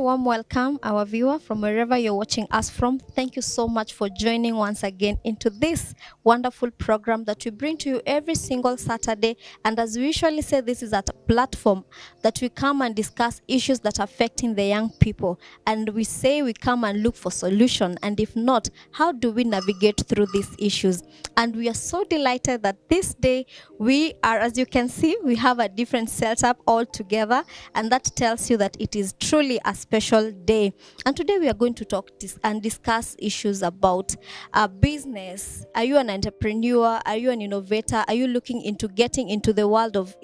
warm welcome, our viewer from wherever you're watching us from. Thank you so much for joining once again into this wonderful program that we bring to you every single Saturday. And as we usually say, this is at a platform that we come and discuss issues that are affecting the young people. And we say we come and look for solution. And if not, how do we navigate through these issues? And we are so delighted that this day we are, as you can see, we have a different setup all together. And that tells you that it is truly a special day. And today we are going to talk and discuss issues about business. Are you an entrepreneur? Are you an innovator? Are you looking into getting into the world of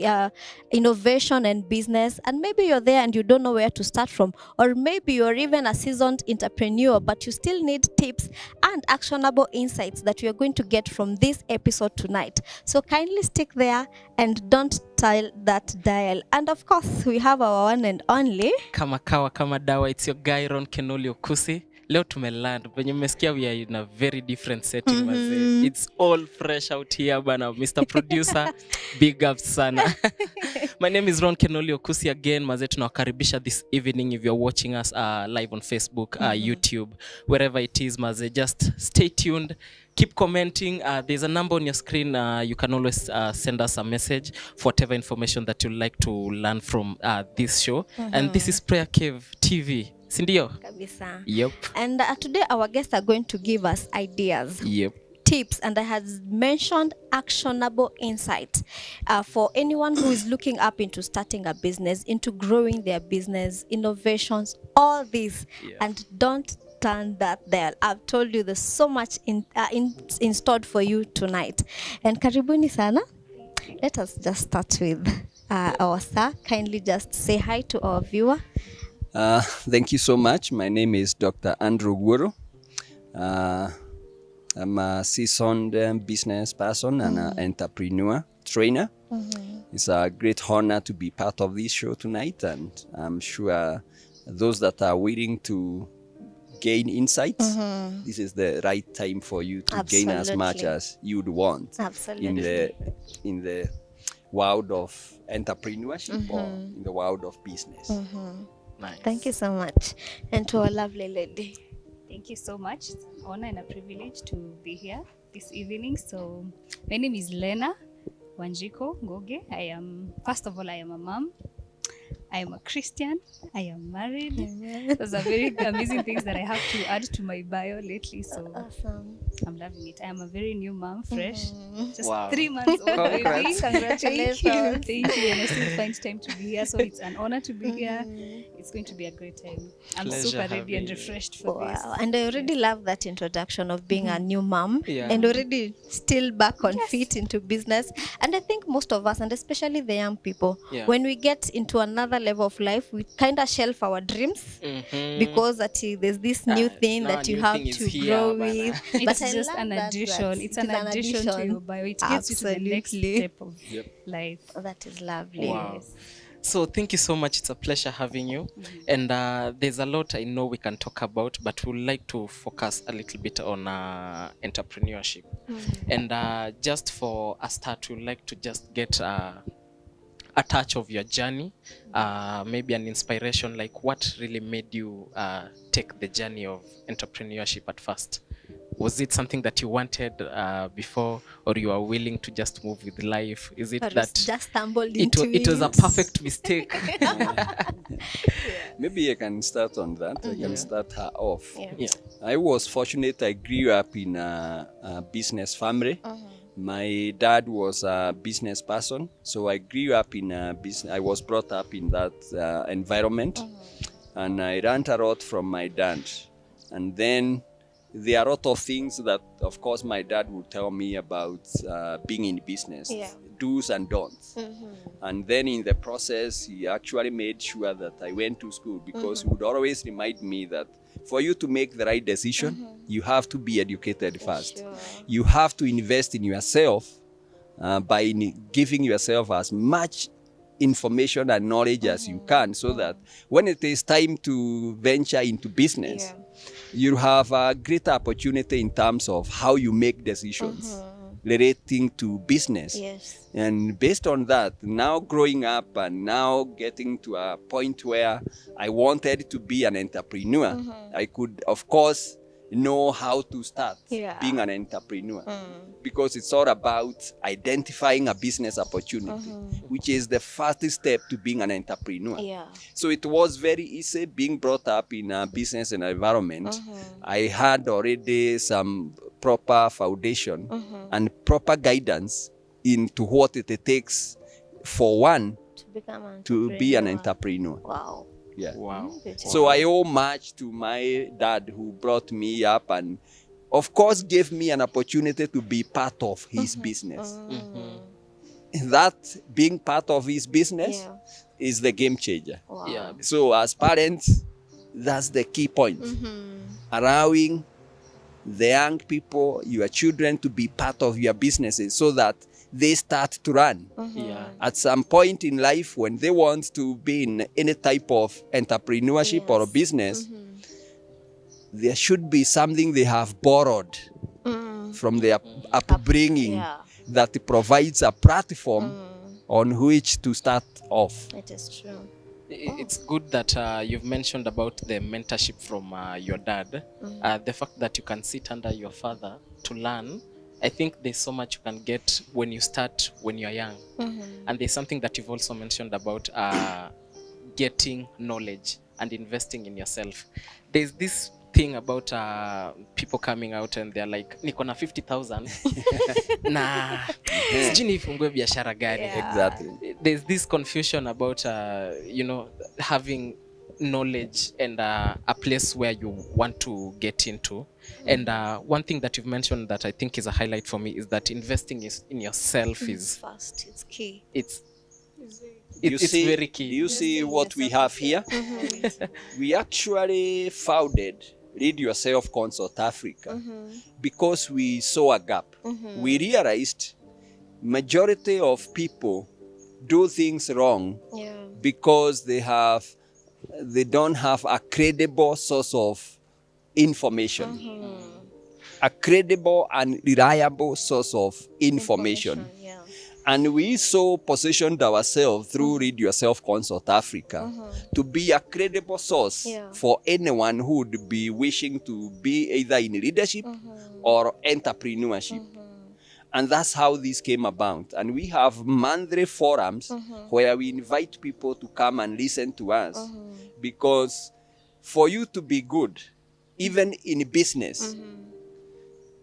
innovation and business? And maybe you're there and you don't know where to start from. Or maybe you're even a seasoned entrepreneur, but you still need tips and actionable insights that we are going to get from this episode tonight. So kindly stick there and don't tile that dial. And of course, we have our one and only kama kawa kama dawa, it's your guy Ron Kenoli Okusi. Leo tumeland venye mmesikia, we are in a very different setting. It's all fresh out here bana. Mr. Producer, big up sana. My name is Ron Kenoli Okusi again. Maze tunawakaribisha this evening. If you're watching us live on Facebook, YouTube, wherever it is, maze, just stay tuned. Keep commenting. There's a number on your screen. You can always send us a message for whatever information that you'd like to learn from this show. And this is PrayerCaveTV. Sindio? Kabisa. Yep. And today our guests are going to give us ideas. Yep. Tips, and I had mentioned actionable insight for anyone who is looking up into starting a business, into growing their business, innovations, all this. Yeah. And don't turn that dial. I've told you there's so much in stored for you tonight. And karibuni sana. Let us just start with our sir. Kindly just say hi to our viewer. Thank you so much. My name is Dr. Andrew Guuru. I'm a seasoned business person and an entrepreneur trainer. It's a great honor to be part of this show tonight, and I'm sure those that are willing to gain insights, this is the right time for you to gain as much as you'd want. Absolutely. in the world of entrepreneurship or in the world of business. Nice. Thank you so much. And to our lovely lady. Thank you so much. It's an honor and a privilege to be here this evening. So my name is Lena Wanjiko Ngoge. First of all, I am a mom. I am a Christian. I am married. Those are very amazing things that I have to add to my bio lately. So Awesome. I'm loving it. I am a very new mom, fresh. Just Wow. 3 months old baby. Congratulations. Thank you. And I still find time to be here. So it's an honor to be here. It's going to be a great time. I'm Pleasure super ready having and you. refreshed for this. Wow. And I already love that introduction of being a new mom Yeah. and already still back on feet into business. And I think most of us, and especially the young people, Yeah. when we get into another level of life, we kind of shelf our dreams because there's this new thing now that a you new have thing is to here, grow bana. with. It's I just love an that addition. It's an addition to your bio. It gets you to the next Absolutely. step of life. That is lovely. Wow. So thank you so much. It's a pleasure having you. And there's a lot I know we can talk about, but we'd like to focus a little bit on entrepreneurship. And just for a start, we'd like to just get a touch of your journey, maybe an inspiration, like what really made you take the journey of entrepreneurship at first? Was it something that you wanted before, or you are willing to just move with life? Is it Or that just stumbled into it was a perfect mistake? Maybe I can start on that. I can start her off. Yeah. I was fortunate. I grew up in a business family. My dad was a business person, so I grew up in a business. I was brought up in that environment, and I learned a lot from my dad. And then there are a lot of things that, of course, my dad would tell me about being in business, do's and don'ts. And then in the process, he actually made sure that I went to school, because he would always remind me that for you to make the right decision, you have to be educated first. Sure. You have to invest in yourself by giving yourself as much information and knowledge as you can, so that when it is time to venture into business, you have a greater opportunity in terms of how you make decisions. relating to business. Yes. And based on that, now growing up and now getting to a point where I wanted to be an entrepreneur, I could, of course, know how to start being an entrepreneur. Because it's all about identifying a business opportunity, which is the first step to being an entrepreneur. Yeah. So it was very easy being brought up in a business environment. I had already some proper foundation and proper guidance into what it takes for one to be an entrepreneur. Wow. Yeah. Wow. So I owe much to my dad who brought me up and of course gave me an opportunity to be part of his business. That being part of his business is the game changer. Wow. Yeah. So as parents, that's the key point. Allowing the young people, your children, to be part of your businesses so that they start to run. Yeah. At some point in life when they want to be in any type of entrepreneurship or business, there should be something they have borrowed from their upbringing that provides a platform on which to start off. It is true. It's good that you've mentioned about the mentorship from your dad. The fact that you can sit under your father to learn. I think there's so much you can get when you start when you're young. And there's something that you've also mentioned about getting knowledge and investing in yourself. There's this thing about people coming out and they're like, niko na 50,000 na sijui nifungue biashara gani. Exactly. There's this confusion about having knowledge and a place where you want to get into. And one thing that you've mentioned that I think is a highlight for me is that investing in yourself is First, it's key. it's very key. You see what we have here? We actually founded Lead Yourself Consult Africa because we saw a gap. We realized majority of people do things wrong because they don't have a credible source of information. A credible and reliable source of information. And we so positioned ourselves through Read Yourself Consult Africa to be a credible source for anyone who would be wishing to be either in leadership or entrepreneurship. And that's how this came about. And we have monthly forums where we invite people to come and listen to us. Because for you to be good, even in business,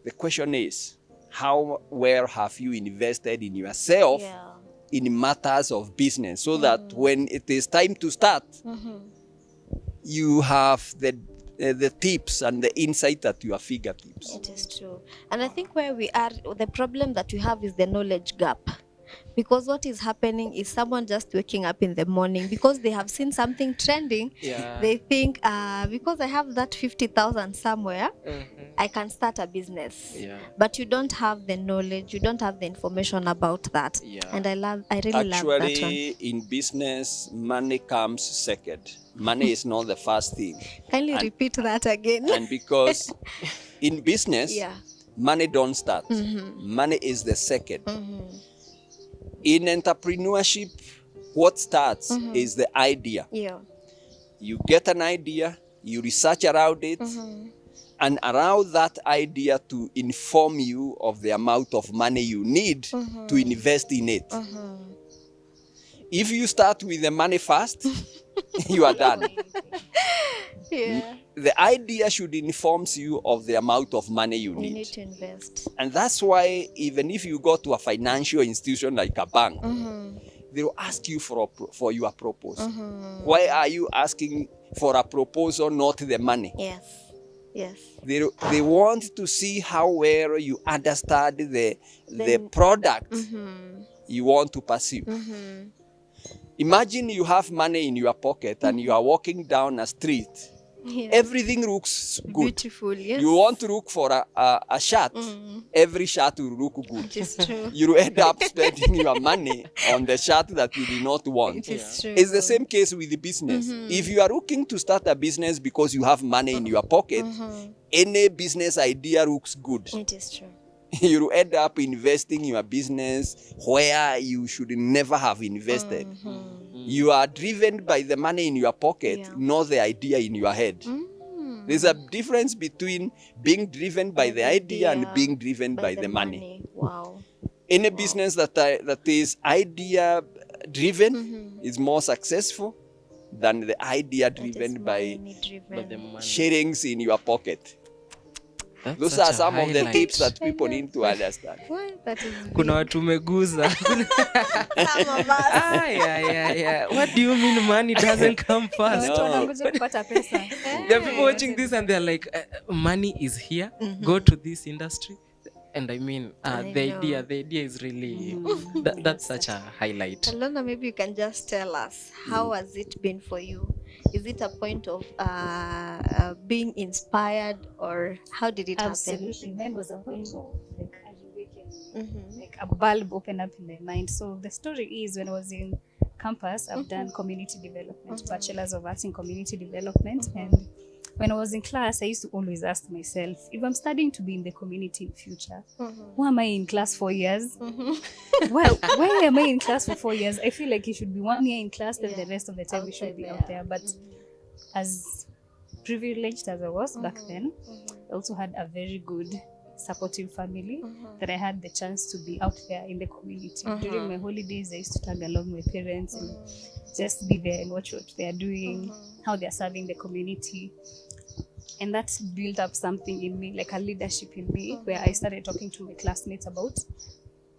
the question is, how well have you invested in yourself in matters of business so that when it is time to start, you have the tips and the insight at your fingertips. It is true. And I think where we are, the problem that we have is the knowledge gap. Because what is happening is someone just waking up in the morning because they have seen something trending. They think, because I have that 50,000 somewhere, I can start a business. But you don't have the knowledge, you don't have the information about that. And I really love that one. Actually, in business, money comes second. Money is not the first thing. Kindly repeat that again. And because in business, money don't start. Money is the second. In entrepreneurship, what starts is the idea. You get an idea, you research around it, and allow that idea to inform you of the amount of money you need to invest in it. If you start with the money first, you are done. The idea should inform you of the amount of money you need. You need to invest. And that's why even if you go to a financial institution like a bank, they will ask you for your proposal. Why are you asking for a proposal, not the money? They want to see how well you understand the product you want to pursue. Imagine you have money in your pocket and you are walking down a street. Everything looks good. Beautiful, You want to look for a shirt. Every shirt will look good. It is true. You end up spending your money on the shirt that you do not want. It is true. It's the same case with the business. If you are looking to start a business because you have money in your pocket, any business idea looks good. It is true. you end up investing your business where you should never have invested. You are driven by the money in your pocket, not the idea in your head. There's a difference between being driven by the idea and being driven by the money. Wow. Any business that is idea driven is more successful than the idea driven by the money. shillings in your pocket. That's Those such are a some of the highlight. tips that people need to understand. Well, that is Kuna watu umeguza. some of us. Yeah. What do you mean money doesn't come first? Watu wanangoja kupata pesa. There are people watching this and they're like, money is here. Go to this industry. And I mean, the idea is really, that's such a highlight. Alona, maybe you can just tell us, how has it been for you? Is it a point of being inspired, or how did it happen? Absolutely. That was a point of like like a bulb opened up in my mind. So the story is, when I was in campus, I've done community development, Bachelor's of Arts in Community Development. And when I was in class, I used to always ask myself, if I'm studying to be in the community in future, why am I in class 4 years? Well, why am I in class for 4 years? I feel like it should be 1 year in class, then the rest of the time we should be out there. But as privileged as I was back then, I also had a very good supportive family that I had the chance to be out there in the community. During my holidays, I used to tag along my parents and just be there and watch what they are doing, how they are serving the community. And that built up something in me, like a leadership in me, where I started talking to my classmates about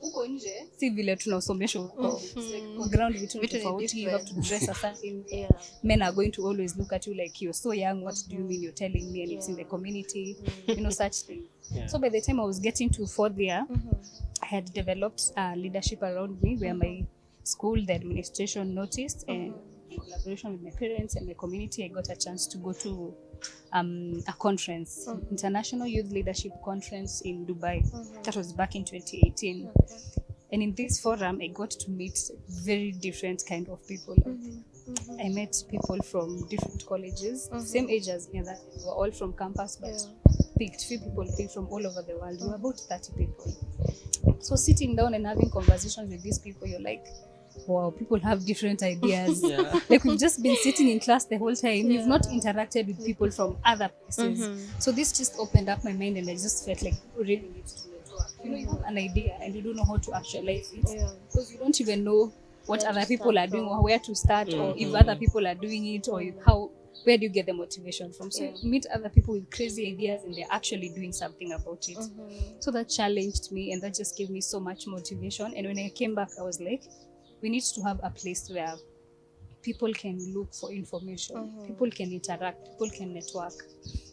huko nje si vile tunasomeshwa huko. Kwa ground vitu tofauti, you have to dress a certain way. Men are going to always look at you like you're so young, what do you mean you're telling me, and it's in the community, you know, such things. So by the time I was getting to 4th year, I had developed leadership around me, where my school, the administration noticed, and in collaboration with my parents and my community, I got a chance to go to a conference, International Youth Leadership Conference in Dubai. That was back in 2018. And in this forum, I got to meet very different kind of people. I met people from different colleges, same age as me, that we were all from campus, but picked few people from all over the world. We were about 30 people. So sitting down and having conversations with these people, you're like, wow, people have different ideas. Like, we've just been sitting in class the whole time. You've not interacted with people from other places. So this just opened up my mind, and I just felt like we really need to network. You know, you have an idea and you don't know how to actualize it, because you don't even know what other people are doing, or where to start, or if other people are doing it, or where do you get the motivation from? So you meet other people with crazy ideas, and they're actually doing something about it. So that challenged me, and that just gave me so much motivation. And when I came back, I was like, we need to have a place where people can look for information, people can interact, people can network.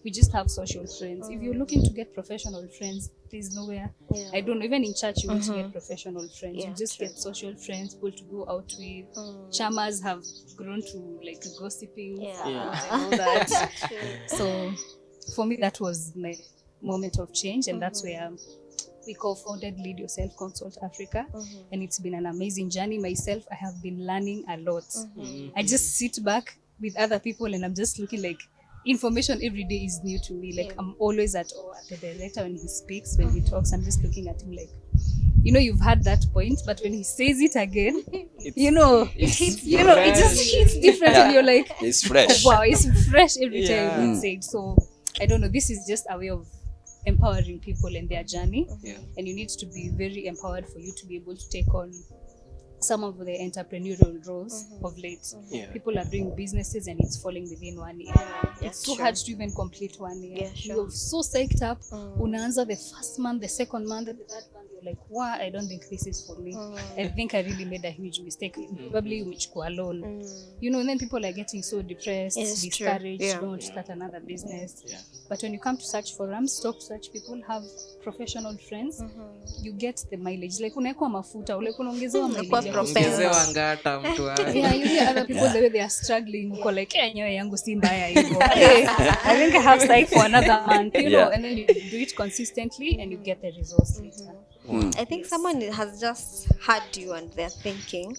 We just have social friends. If you're looking to get professional friends, there's nowhere. I don't know, even in church you want to get professional friends. You just get social friends, people to go out with. Chamas have grown to like gossiping and all that. So for me, that was my moment of change, and that's where we co-founded Lead Yourself Consult Africa, and it's been an amazing journey. Myself, I have been learning a lot. I just sit back with other people, and I'm just looking like information every day is new to me. Like, I'm always at awe at the director when he speaks, when he talks. I'm just looking at him like, you know, you've had that point, but when he says it again, you know, it hits, you know, it just hits different, and you're like, it's fresh. Wow, it's fresh every time it's said. So I don't know, this is just a way of empowering people in their journey, and you need to be very empowered for you to be able to take on some of the entrepreneurial roles of late. People are doing businesses and it's falling within 1 year. It's so hard to even complete 1 year. You're so psyched up. Unaanza the first month, the second month, the third month, you're like, wow, I don't think this is for me. I think I really made a huge mistake. Probably umechukua alone. You know, and then people are getting so depressed, discouraged, don't want to start another business. But when you come to such forums, talk to such people, have professional friends, you get the mileage. Like, unaekwa mafuta, ule kunaongezewa mileage. Ongezewa ngata mtu wake. You hear other people the way they are struggling, uko like, nyoyo yangu si mbaya hivyo. I think I have psych for another month, you know, and then you do it consistently and you get the results later. I think someone has just heard you and they're thinking,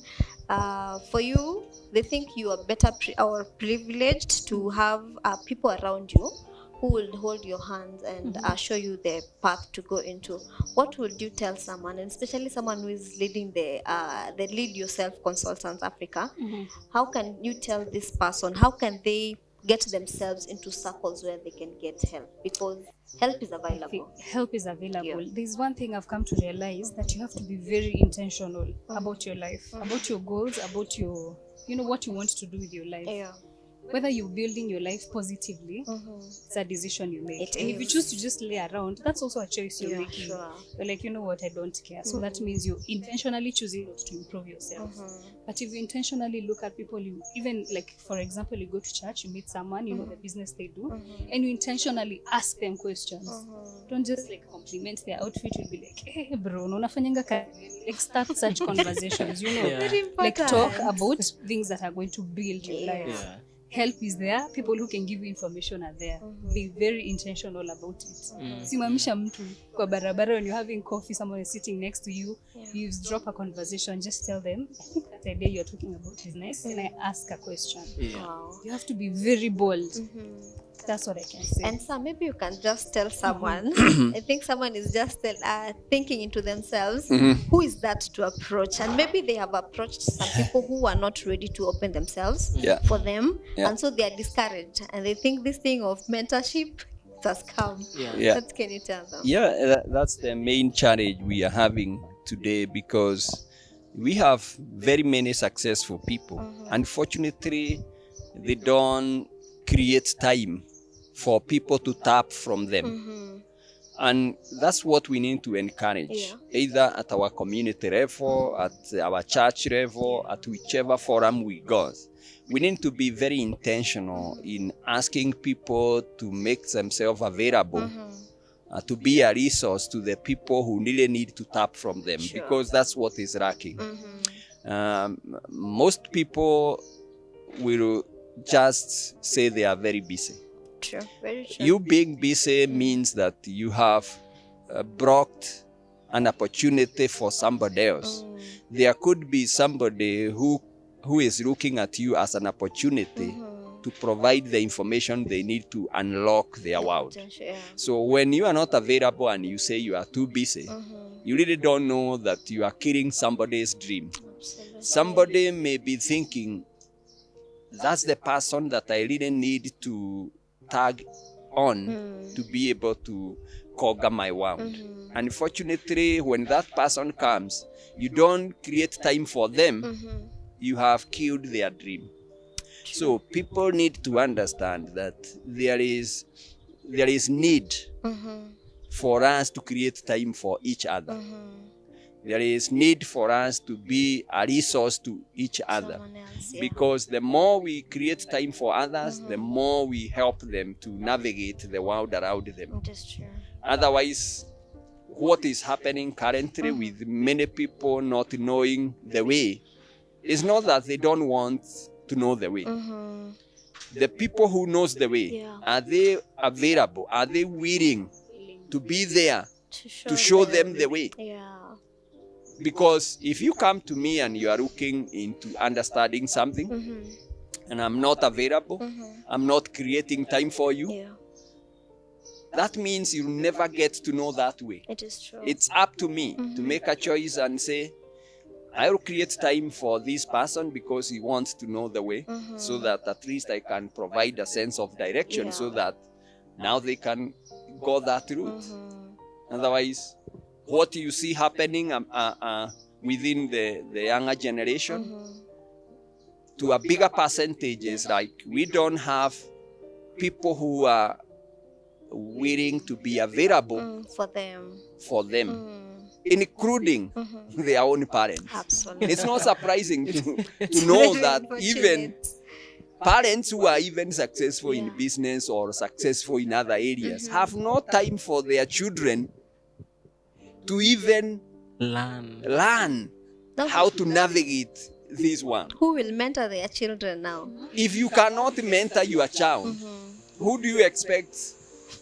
for you, they think you are better or privileged to have people around you who will hold your hands and show you the path to go into, what would you tell someone, and especially someone who is leading the Lead Yourself Consultants Africa? How can you tell this person, how can they get themselves into circles where they can get help? Because help is available. Help is available. Yeah. There's one thing I've come to realize, that you have to be very intentional about your life, about your goals, about your, what you want to do with your life. Yeah. Whether you're building your life positively, it's a decision you make. It and if you is. choose to just lay around, that's also a choice you're Yeah, making. sure. You're like, you know what, I don't care. So that means you're intentionally choosing not to improve yourself. But if you intentionally look at people, you even, like, for example, you go to church, you meet someone, you know the business they do, and you intentionally ask them questions. Don't just like compliment their outfit. You'll be like, hey bro, unafanyanga kazi. Like, start such conversations, Very like important. talk about things that are going to build your life. Yeah. Help is there, people who can give you information are there. Be very intentional about it. Simamisha mtu kwa barabara when you're having coffee, someone is sitting next to you, you drop a conversation, just tell them, I think that idea you're talking about is nice, and I ask a question. Wow. You have to be very bold. That's what I can say. And so maybe you can just tell someone, I think someone is just thinking into themselves, who is that to approach? And maybe they have approached some people who are not ready to open themselves for them. Yeah. And so they are discouraged. And they think this thing of mentorship has come. Yeah. What can you tell them? Yeah, that's the main challenge we are having today, because we have very many successful people. Unfortunately, they don't create time for people to tap from them. And that's what we need to encourage, either at our community level, at our church level, at whichever forum we go. We need to be very intentional in asking people to make themselves available, to be a resource to the people who really need to tap from them, because that's what is lacking. Most people will just say they are very busy. True. Very true. You being busy means that you have blocked an opportunity for somebody else. There could be somebody who is looking at you as an opportunity to provide the information they need to unlock their world. So when you are not available and you say you are too busy, you really don't know that you are killing somebody's dream. Somebody may be thinking, that's the person that I really need to tag on to be able to conquer my world. Unfortunately, when that person comes, you don't create time for them, you have killed their dream. So people need to understand that there is need for us to create time for each other. There is need for us to be a resource to each other. Because the more we create time for others, the more we help them to navigate the world around them. Otherwise, what is happening currently with many people not knowing the way is not that they don't want to know the way. The people who knows the way, are they available? Are they willing to be there to show them the way? Because if you come to me and you are looking into understanding something, and I'm not available, I'm not creating time for you, that means you'll never get to know that way. It is true. It's up to me to make a choice and say, I will create time for this person because he wants to know the way, so that at least I can provide a sense of direction, so that now they can go that route. Otherwise, what you see happening within the younger generation, to a bigger percentage, is like we don't have people who are willing to be available for them, including their own parents. Absolutely. It's not surprising to know that even parents who are even successful in business or successful in other areas have no time for their children to even learn how to navigate this one. Who will mentor their children now? If you cannot mentor your child, who do you expect?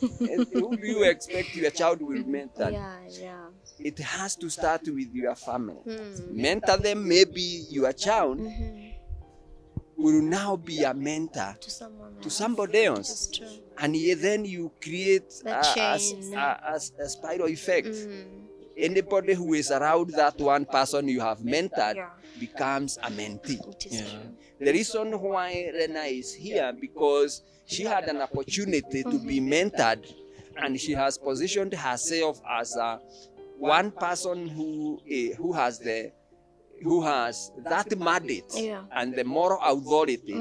Who do you expect your child will mentor? It has to start with your family. Mentor them, maybe your child. will now be a mentor to somebody else. And then you create a spiral effect. Anybody who is around that one person you have mentored becomes a mentee. The reason why Rena is here, because she had an opportunity to be mentored, and she has positioned herself as one person who has that mandate and the moral authority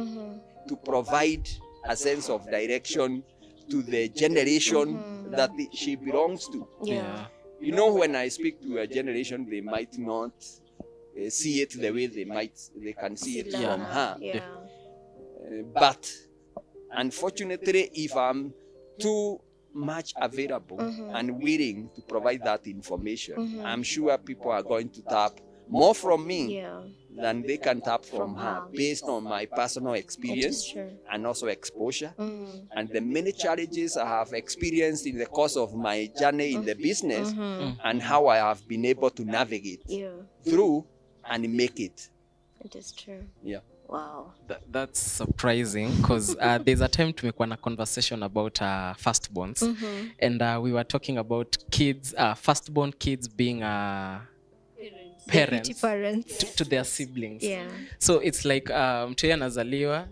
to provide a sense of direction to the generation that she belongs to. You know, when I speak to a generation, they might not see it the way they can see it from her. But unfortunately, if I'm too much available and willing to provide that information, I'm sure people are going to tap more from me than they can tap from her, based on my personal experience and also exposure and the many challenges I have experienced in the course of my journey in the business and how I have been able to navigate through and make it. It is true. Yeah. Wow. That's surprising, because there's a time tumekuwa na conversation about firstborns, and we were talking about kids, firstborn kids being parents to their siblings. So it's like mtu anazaliwa,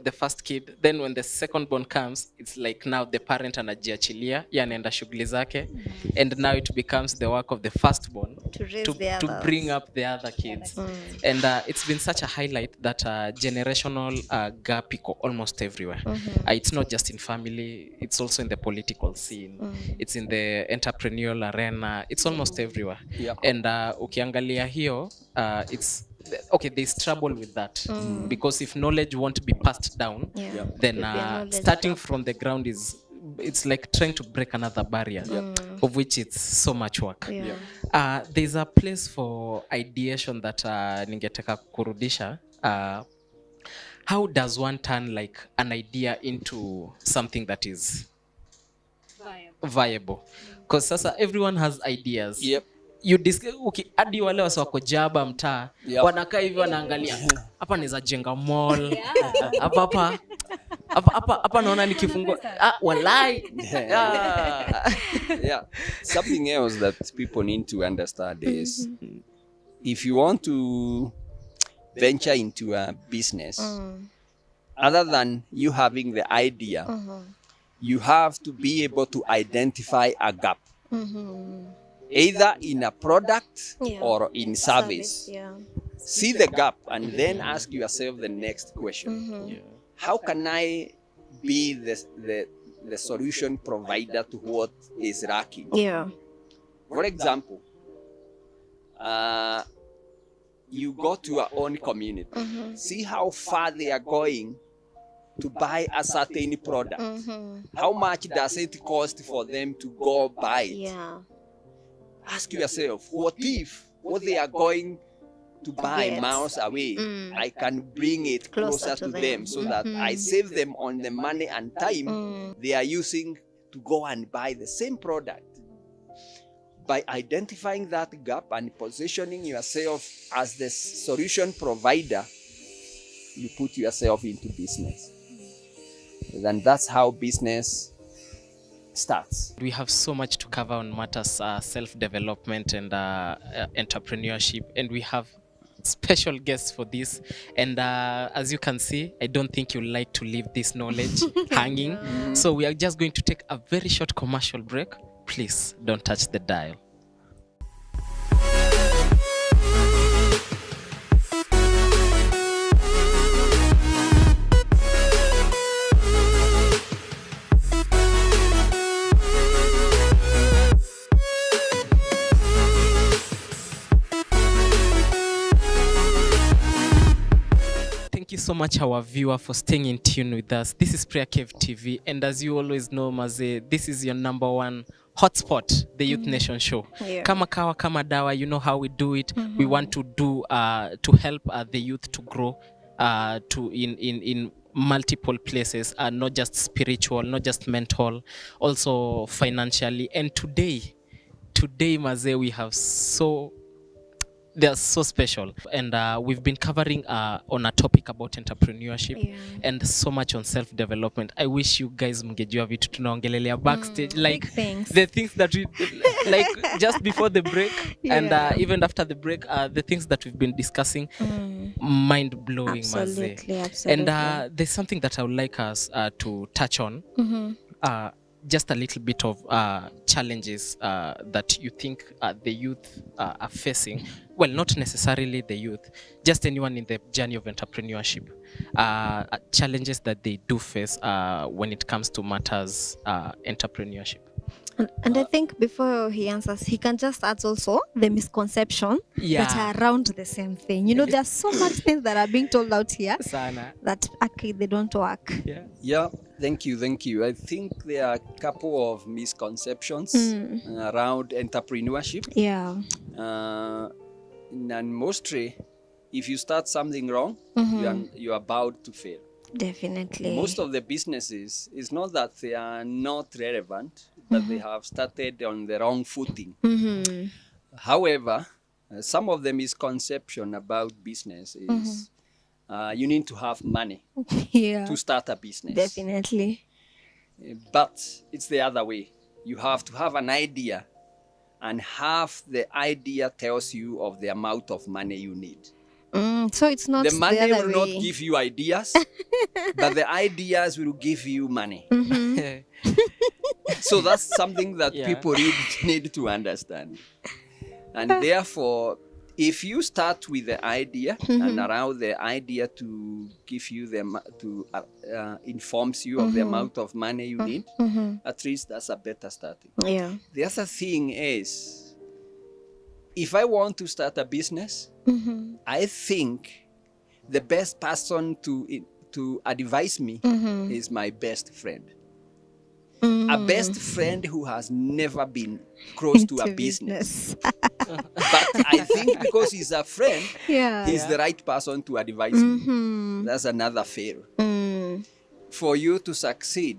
the first kid, then when the second born comes, it's like now the parent anajiachilia, anaenda shughuli zake, and now it becomes the work of the firstborn to bring up the other kids. And it's been such a highlight that generational gap iko almost everywhere. It's not just in family, it's also in the political scene, it's in the entrepreneurial arena, it's almost everywhere. And ukiangalia hiyo, it's okay, there's trouble with that, because if knowledge won't be passed down, then starting from the ground it's like trying to break another barrier, of which it's so much work. There's a place for ideation that ningetaka kurudisha. How does one turn like an idea into something that is viable? Because sasa everyone has ideas. Hadi wale wasi wako jaba mtaa wanakaa hivi wanaangalia, hapa naweza jenga mall, hapa naona nikifungua walai. Something else that people need to understand is if you want to venture into a business, other than you having the idea, you have to be able to identify a gap. Either in a product or in service. See the gap and then ask yourself the next question. How can I be the solution provider to what is lacking? For example, you go to your own community. See how far they are going to buy a certain product. How much does it cost for them to go buy it? Ask yourself, what if what they are going to buy miles away, I can bring it closer to them so that I save them on the money and time they are using to go and buy the same product. By identifying that gap and positioning yourself as the solution provider, you put yourself into business. And that's how business starts. We have so much to cover on matters self-development and entrepreneurship, and we have special guests for this. And as you can see, I don't think you like to leave this knowledge hanging. So we are just going to take a very short commercial break. Please don't touch the dial. Thank you so much, our viewer, for staying in tune with us. This is PrayerCaveTV, and as you always know, Maze, this is your number one hotspot, the Youth Nation show. Kama kawa, kama dawa, you know how we do it. We want to do to help the youth to grow in multiple places, not just spiritual, not just mental, also financially. And today, Maze, we have so they are so special. And we've been covering on a topic about entrepreneurship Yeah. and so much on self-development. I wish you guys mngejua vitu tunaongelelea backstage, like big things. the things that we like just before the break and Yeah. even after the break, the things that we've been discussing, mind-blowing, maze. Absolutely. And there's something that I would like us to touch on. Just a little bit of challenges that you think the youth are facing. Well, not necessarily the youth, just anyone in the journey of entrepreneurship. Challenges that they do face when it comes to matters entrepreneurship. And I think before he answers, he can just add also the misconception that are around the same thing. You know, there's so much things that are being told out here Sana. that actually they don't work. Yeah, thank you. I think there are a couple of misconceptions around entrepreneurship. Yeah. And mostly, if you start something wrong, you're about to fail. Definitely. Most of the businesses, it's not that they are not relevant, but they have started on the wrong footing. However, some of the misconception about business is you need to have money to start a business. Definitely. But it's the other way. You have to have an idea, and half the idea tells you of the amount of money you need. So it's not the money the other will way. not give you ideas, but the ideas will give you money. So that's something that people need to understand. And therefore, if you start with the idea and allow the idea to give you informs you of the amount of money you need, at least that's a better starting. Yeah. The other thing is, if I want to start a business, I think the best person to advise me is my best friend. A best friend who has never been close to a business. But I think because he's a friend, he's the right person to advise me. That's another fail. For you to succeed,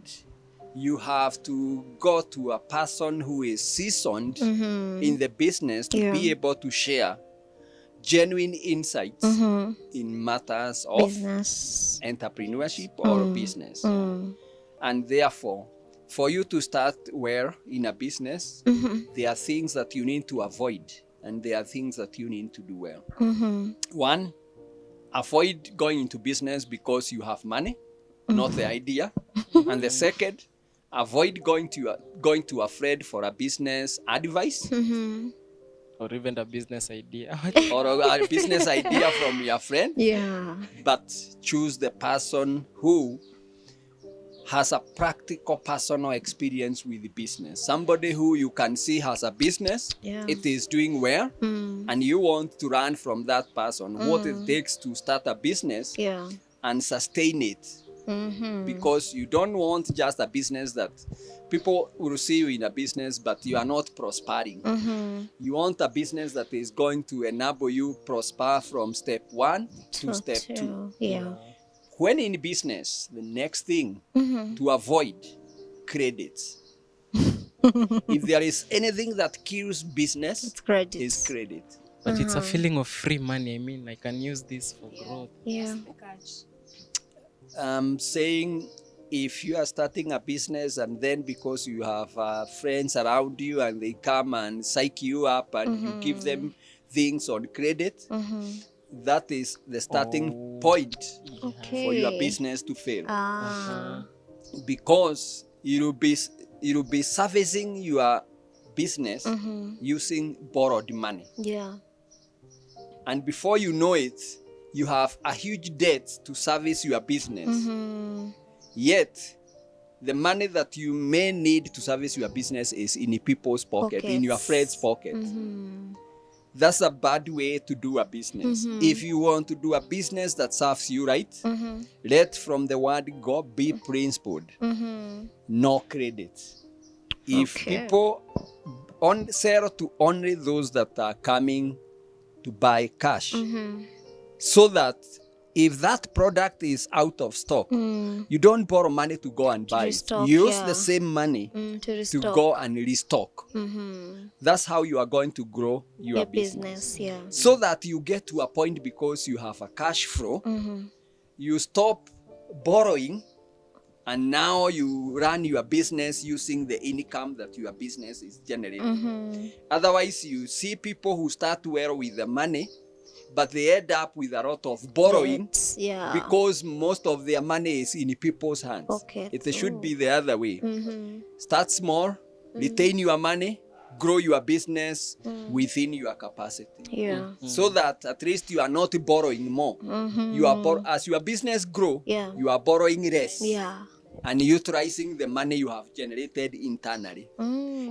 you have to go to a person who is seasoned in the business to be able to share genuine insights in matters of entrepreneurship or business. And therefore, for you to start well in a business, there are things that you need to avoid, and there are things that you need to do well. One, avoid going into business because you have money, not the idea. And the second, avoid going to a friend for a business advice. Or even a business idea. Or a business idea from your friend. Yeah. But choose the person who has a practical personal experience with the business. Somebody who you can see has a business, it is doing well, and you want to learn from that person what it takes to start a business and sustain it. Because you don't want just a business that people will see you in a business, but you are not prospering. You want a business that is going to enable you prosper from step 1 to step 2. Yeah. When in business, the next thing to avoid credits. If there is anything that kills business, it's credit. But it's a feeling of free money. I mean, I can use this for growth. Yeah. Saying if you are starting a business and then because you have friends around you and they come and psych you up and you give them things on credit, that is the starting point for your business to fail. Because you'll be servicing your business using borrowed money. Yeah. And before you know it, you have a huge debt to service your business. Yet, the money that you may need to service your business is in people's pocket, in your friend's pocket. That's a bad way to do a business. If you want to do a business that serves you right, let from the word go be principled. No credit. If people sell to only those that are coming to buy cash, so that if that product is out of stock, you don't borrow money to go and buy it. restock, You use yeah. the same money To to restock. go and restock. That's how you are going to grow your Your business. business, yeah. So that you get to a point, because you have a cash flow, you stop borrowing, and now you run your business using the income that your business is generating. Otherwise, you see people who start well with the money, but they end up with a lot of borrowing, Debts, yeah. because most of their money is in people's hands. Pockets. It should be the other way. Start small, retain your money, grow your business within your capacity. Yeah. So that at least you are not borrowing more. You are as your business grow, Yeah. you are borrowing less. Yeah. And utilizing the money you have generated internally.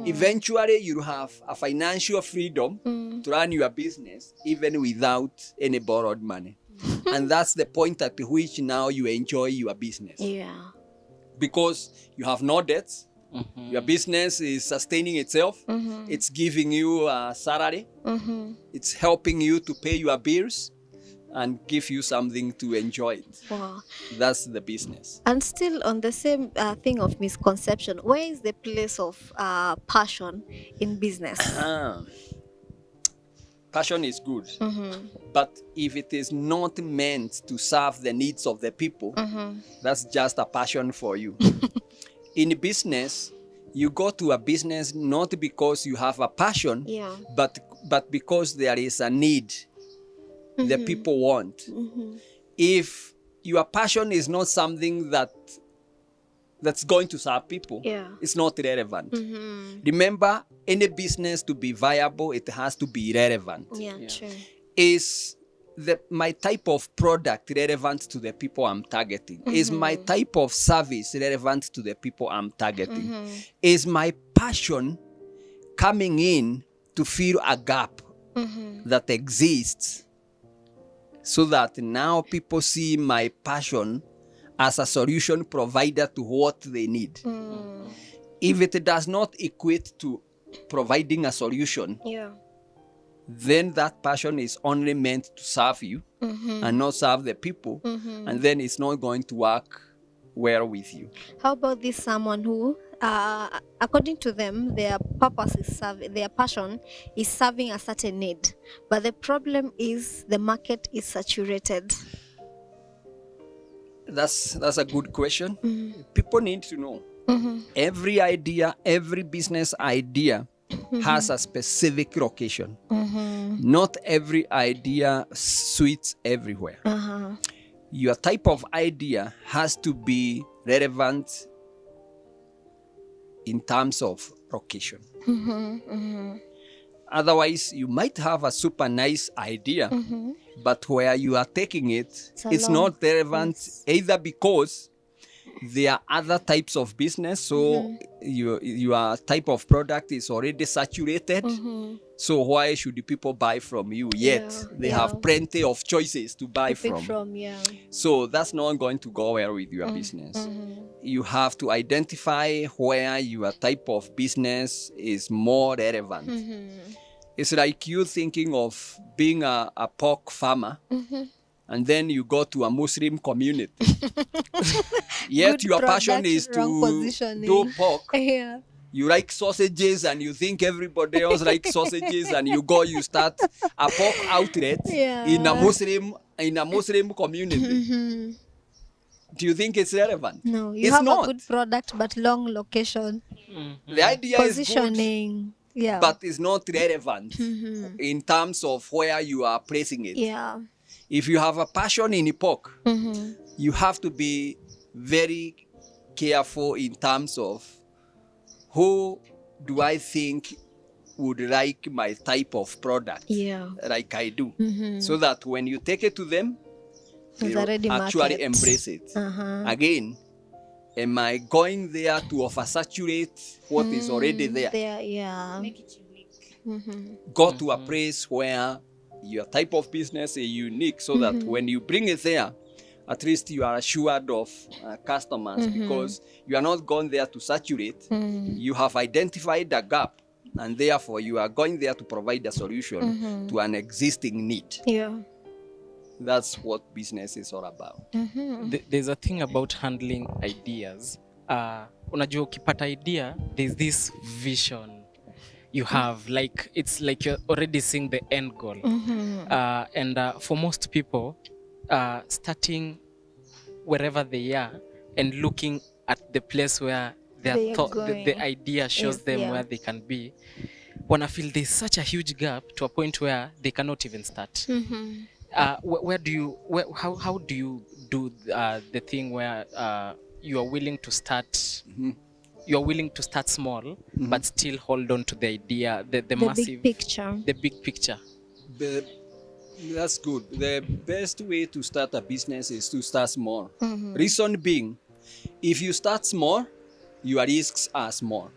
Eventually, you have a financial freedom to run your business even without any borrowed money. And that's the point at which now you enjoy your business. Yeah. Because you have no debts. Your business is sustaining itself. It's giving you a salary. It's helping you to pay your bills and give you something to enjoy it. Wow. That's the business. And still on the same thing of misconception, where is the place of passion in business? Passion is good, but if it is not meant to serve the needs of the people, that's just a passion for you. In business, you go to a business not because you have a passion, Yeah. but because there is a need the people want. If your passion is not something that's going to serve people, Yeah. it's not relevant. Remember, any business to be viable, it has to be relevant. Yeah, true. Is my type of product relevant to the people I'm targeting? Is my type of service relevant to the people I'm targeting? Is my passion coming in to fill a gap that exists, so that now people see my passion as a solution provider to what they need? If it does not equate to providing a solution, Yeah. then that passion is only meant to serve you and not serve the people, and then it's not going to work well with you. How about this someone who, according to them, their purpose is their passion is serving a certain need, but the problem is the market is saturated. That's a good question. People need to know. Every idea, every business idea has a specific location. Not every idea suits everywhere. Your type of idea has to be relevant in terms of location. Otherwise, you might have a super nice idea, but where you are taking it, it's not relevant, either because there are other types of business, so your type of product is already saturated. So why should people buy from you? Yet they have plenty of choices to buy from. So that's not going to go well with your business. You have to identify where your type of business is more relevant. It's like you thinking of being a pork farmer, and then you go to a Muslim community. Yet your passion is to do pork. You like sausages, and you think everybody else likes sausages, and you start a pork outlet in a Muslim community. Do you think it's relevant? No, you it's have not. a good product, but long location. The idea is good, Positioning. Yeah. but it's not relevant in terms of where you are placing it. Yeah. If you have a passion in pork, you have to be very careful in terms of who do I think would like my type of product, like I do, so that when you take it to them, they actually embrace it. Again, am I going there to oversaturate what is already there? Make it unique. Go to a place where your type of business is unique, so that when you bring it there, at least you are assured of customers, because you are not going there to saturate. You have identified a gap, and therefore you are going there to provide a solution to an existing need. That's what business is all about. There's a thing about handling ideas. Unajua ukipata idea, there's this vision you have, like it's like you're already seeing the end goal. And for most people, starting wherever they are and looking at the place where They are the going. idea shows Yes, them yeah. where they can be, wanna feel there's such a huge gap to a point where they cannot even start. Where do you how do you do the thing where you are willing to start you are willing to start small but still hold on to the idea, the massive big picture. the big picture? That's good. The best way to start a business is to start small. Reason being, if you start small, your risks are small.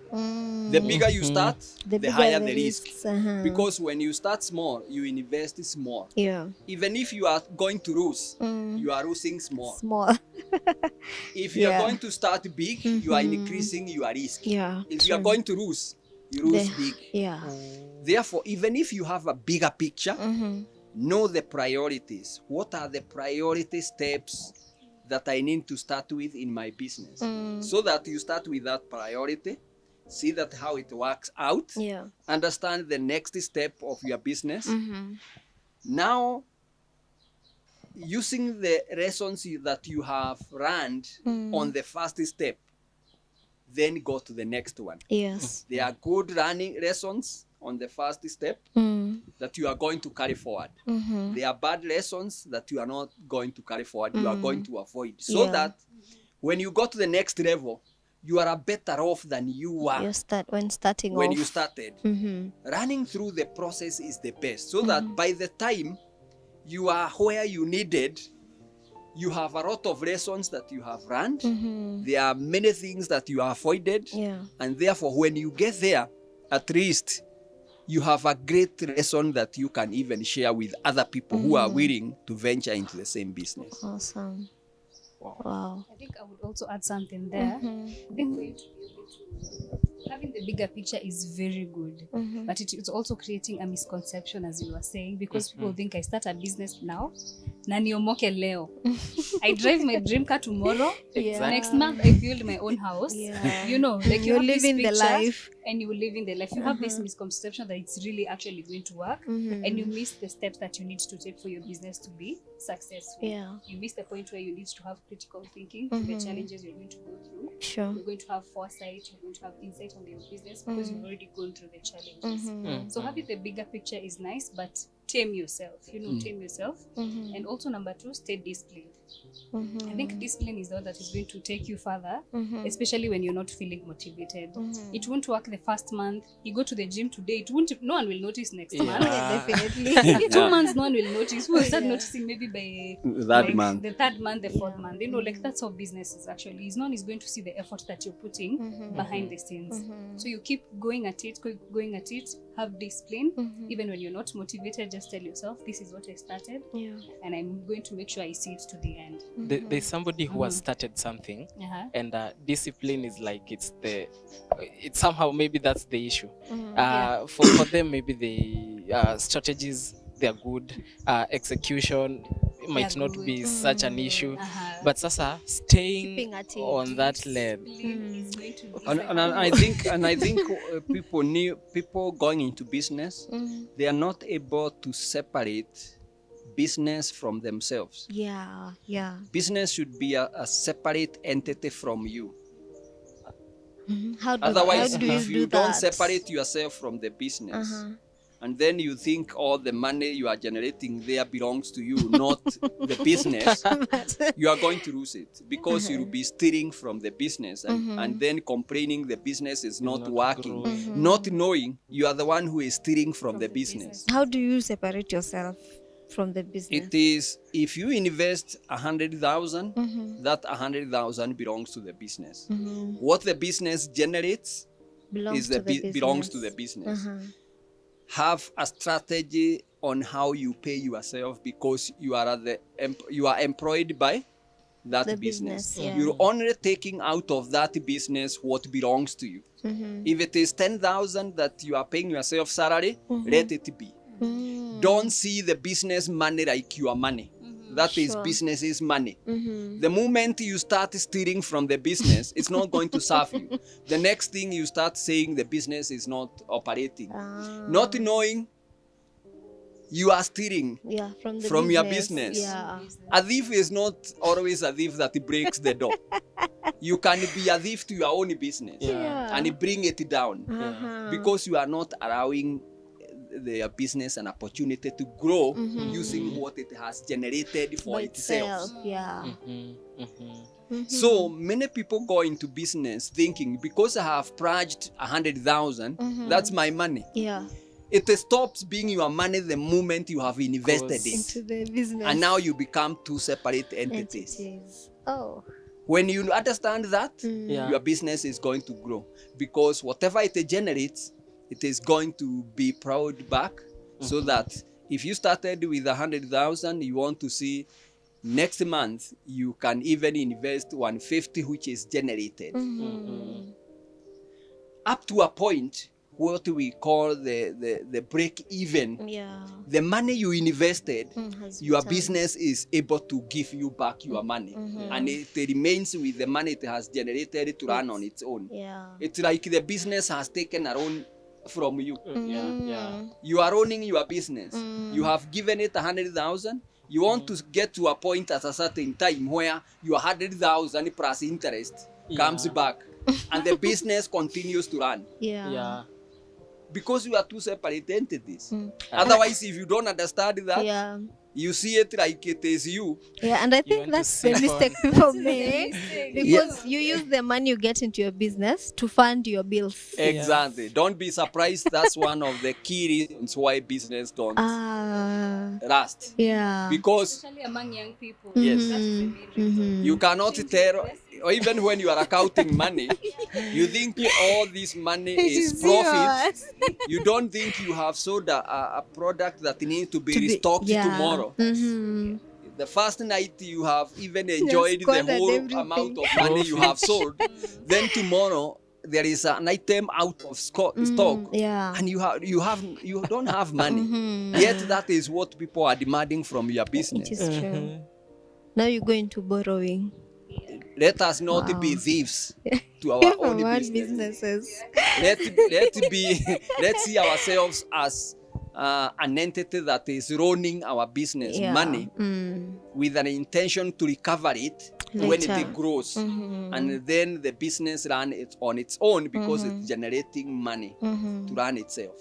The bigger you start, the bigger higher the the risk. risks, Because when you start small, you invest small. Yeah. Even if you are going to lose, you are losing small. Small. If you are Yeah. going to start big, you are increasing your risk. Yeah. If you are going to lose, you lose big. Yeah. Therefore, even if you have a bigger picture, know the priorities. What are the priority steps that I need to start with in my business? So that you start with that priority, see that how it works out, Yeah. understand the next step of your business. Now, using the lessons that you have learned on the first step, then go to the next one. Yes. There are good learning lessons on the first step that you are going to carry forward. There are bad lessons that you are not going to carry forward, you are going to avoid. So Yeah. that when you go to the next level, you are better off than you were When starting when off. you started. Running through the process is the best, so that by the time you are where you needed, you have a lot of lessons that you have learned. There are many things that you avoided. Yeah. And therefore, when you get there, at least you have a great lesson that you can even share with other people who are willing to venture into the same business. Awesome. Wow. I think I would also add something there. I think for you to be able to having the bigger picture is very good, but it's also creating a misconception, as you were saying, because people think I start a business now, na niomoke leo. I drive my dream car tomorrow. Yeah. Next month I build my own house. Yeah. You know, like you You're have this living the picture life. and you live in the life. You have this misconception that it's really actually going to work, and you miss the steps that you need to take for your business to be successful. Yeah. You miss the point where you need to have critical thinking to the challenges you're going to go through. Sure. You're going to have foresight, you're going to have insight on your business because you've already gone through the challenges. So having the bigger picture is nice, but tame yourself, tame yourself. And also number 2, stay disciplined. I think discipline is the one that is going to take you further, especially when you're not feeling motivated. It won't work the first month. You go to the gym today, no one will notice next month. Yeah, definitely. 2 months, no one will notice. Who will start noticing maybe by That month. the 3rd month, the 4th month. Like that's how business is actually. No one is going to see the effort that you're putting behind the scenes. So you keep going at it, have discipline. Even when you're not motivated, just tell yourself, this is what I started, and I'm going to make sure I see it to the end. There's somebody who has started something, and discipline is like it's somehow maybe that's the issue. For them, maybe the strategies, they're good, execution might not be such an issue, but sasa staying Keeping at it. on that lane. Is going to be And I think people going into business, they are not able to separate business from themselves. Yeah. Yeah. Business should be a separate entity from you. How do Otherwise, you if do you don't that? separate yourself from the business, and then you think all the money you are generating there belongs to you, not the business, you are going to lose it, because you will be stealing from the business and then complaining the business is not working, not knowing you are the one who is stealing from the business. How do you separate yourself from the business? It is, if you invest 100,000, that 100,000 belongs to the business. What the business generates belongs belongs to the business. Have a strategy on how you pay yourself, because you are you are employed by that The business. business, yeah. You're only taking out of that business what belongs to you. If it is 10,000 that you are paying yourself salary, let it be. Don't see the business money like your money. That is Sure. business is money. The moment you start stealing from the business, it's not going to serve you. The next thing you start saying the business is not operating. Not knowing you are stealing Yeah, from your business. Yeah. A thief is not always a thief that breaks the door. You can be a thief to your own business and bring it down because you are not allowing the business an opportunity to grow using what it has generated for By itself. Yeah. So many people go into business thinking because I have purged 100,000, that's my money. Yeah. It stops being your money the moment you have invested Into it. the business. And now you become two separate entities. Oh. When you understand that, Yeah. your business is going to grow because whatever it generates, it is going to be proud back. So that if you started with 100,000, you want to see next month you can even invest 150, which is generated up to a point what we call the break even. Yeah. The money you invested, Has your returned. business is able to give you back your money, and it remains with the money it has generated to run on its own. Yeah. It's like the business has taken a loan from you. Yeah. You are owning your business. You have given it 100,000. You want to get to a point at a certain time where your 100,000 plus interest comes back, and the business continues to run. Yeah. Because you are two separate entities. Otherwise, if you don't understand that, Yeah. you see it like it is you. Yeah, and I You think want to that's the save mistake on- people make because you use the money you get into your business to fund your bills. Exactly. Don't be surprised. That's one of the key reasons why business don't last. Yeah. Because Especially among young people. Yes. That's the main reason. you cannot tell, or even when you are accounting money, you think all this money is profit. You don't think you have sold a product that needs to be restocked tomorrow. The first night you have even enjoyed the squandered whole everything. amount of money you have sold. Then tomorrow there is an item out of stock, Yeah. and you don't have money. Yet that is what people are demanding from your It business. is true. Now you go into borrowing. Let us not be thieves to our own From our business. businesses. Let's see ourselves as an entity that is running our business money with an intention to recover it when Later. it grows, and then the business run it on its own because it's generating money to run itself.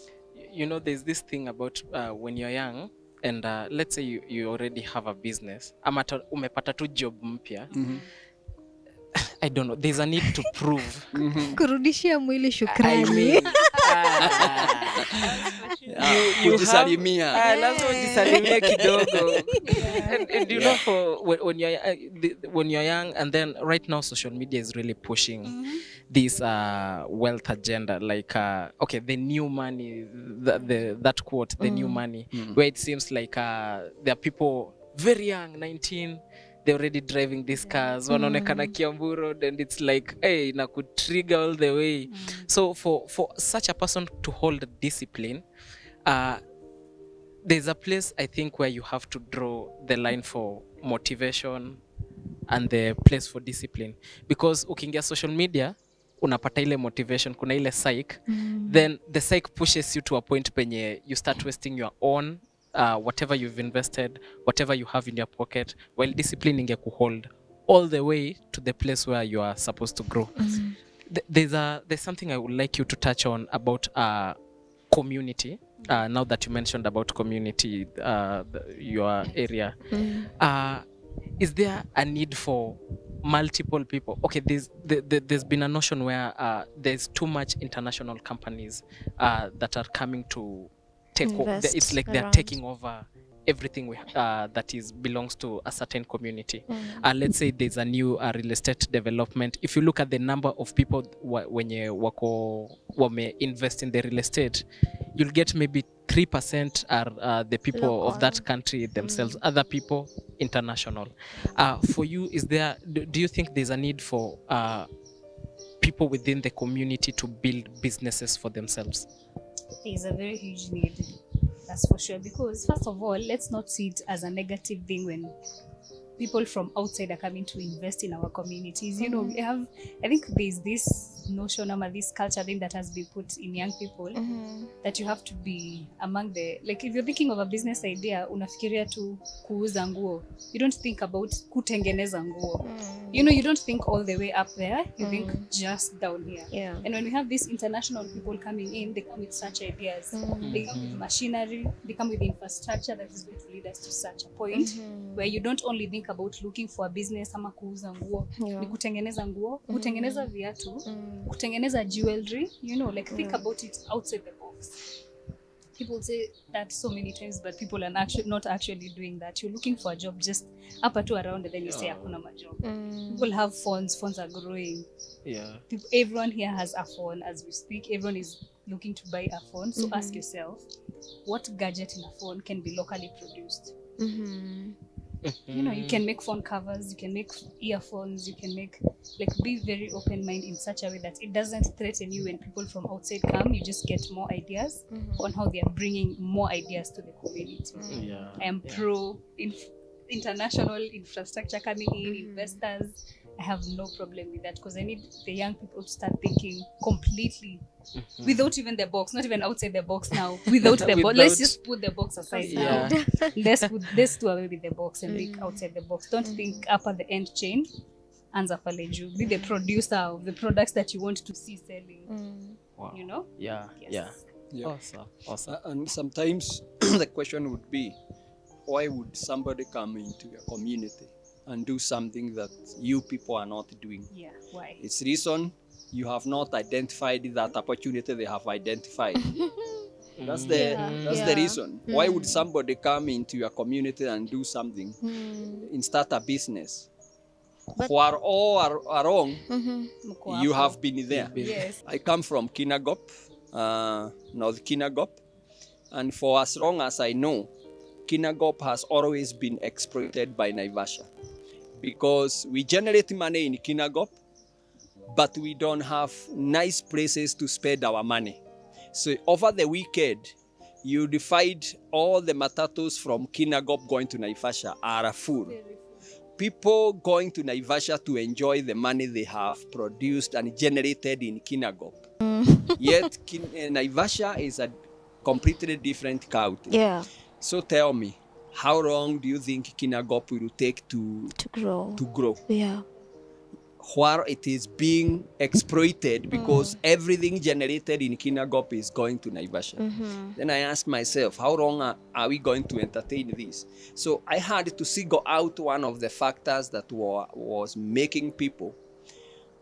You know, there's this thing about when you're young and let's say you already have a business ama umepata tu job mpya. I don't know, there's a need to prove. Kurudishia mwili I shukrani. mean, Kujisalimia. lazima ujisalimie kidogo. And you know, for when you're young, and then right now social media is really pushing this wealth agenda, like okay, the new money, that quote, the new money, where it seems like there are people very young, 19, they're already driving these cars, wanaonekana Kiambu Road, and it's like, hey, na could trigger all the way. So for such a person to hold discipline, there's a place I think where you have to draw the line for motivation and the place for discipline, because ukiingia social media unapata ile motivation, kuna ile psych, then the psych pushes you to a point penye you start wasting your own whatever you've invested, whatever you have in your pocket, while discipline ingekuhold all the way to the place where you are supposed to grow. There's something I would like you to touch on about community. Now that you mentioned about community, your area, is there a need for multiple people? Okay, there's been a notion where there's too much international companies that are coming to take over. It's like they're taking over everything that belongs to a certain community. Let's say there's a new real estate development. If you look at the number of people wenye wame invest in the real estate, you'll get maybe 3% are the people local of that country themselves, other people international. For you, do you think there's a need for people within the community to build businesses for themselves? There's a very huge need. That's for sure. Because first of all, let's not see it as a negative thing when people from outside are coming to invest in our communities. You know, we have, I think there's this notion or this culture thing that has been put in young people that you have to be among the, like if you're thinking of a business idea, unafikiria tu kuuza nguo. You don't think about kutengeneza nguo. You know, you don't think all the way up there. You think just down here. Yeah. And when we have these international people coming in, they come with such ideas. They come with machinery, they come with infrastructure that is going to lead us to such a point where you don't only think about looking for a business ama kuuza nguo. Ni kutengeneza nguo, kutengeneza viatu, kutengeneza jewelry, you know, like think about it outside the box. People say that so many times, but people are not actually doing that. You're looking for a job just up to around, and then you say hakuna job. People have phones are growing. Yeah. Everyone here has a phone as we speak. Everyone is looking to buy a phone. So ask yourself, what gadget in a phone can be locally produced? You know, you can make phone covers, you can make earphones, you can make, like, be very open-minded in such a way that it doesn't threaten you when people from outside come. You just get more ideas on how they are bringing more ideas to the community. I am pro international infrastructure coming in, investors. I have no problem with that because I need the young people to start thinking completely without even the box, not even outside the box now, without the box. Let's just put the box aside now. Let's do away with the box and think outside the box. Don't think up at the end chain. Anza pale juu. Be the producer of the products that you want to see selling. Wow. You know? Yeah. Awesome. And sometimes the question would be, why would somebody come into your community and do something that you people are not doing? Yeah, why? It's reason you have not identified that opportunity they have identified. That's the reason. Why would somebody come into your community and do something and start a business? Where all are wrong, you have been there. Yes. I come from Kinagop, North Kinagop, and for as long as I know, Kinagop has always been exploited by Naivasha because we generate money in Kinagop, but we don't have nice places to spend our money. So over the weekend, you find all the matatus from Kinagop going to Naivasha are full. People going to Naivasha to enjoy the money they have produced and generated in Kinagop. Yet Naivasha is a completely different county. Yeah. So tell me, how long do you think Kinagop will take to grow? Yeah. Where it is being exploited because everything generated in Kinagop is going to Naivasha. Then I ask myself, how long are we going to entertain this? So I had to figure out one of the factors that was making people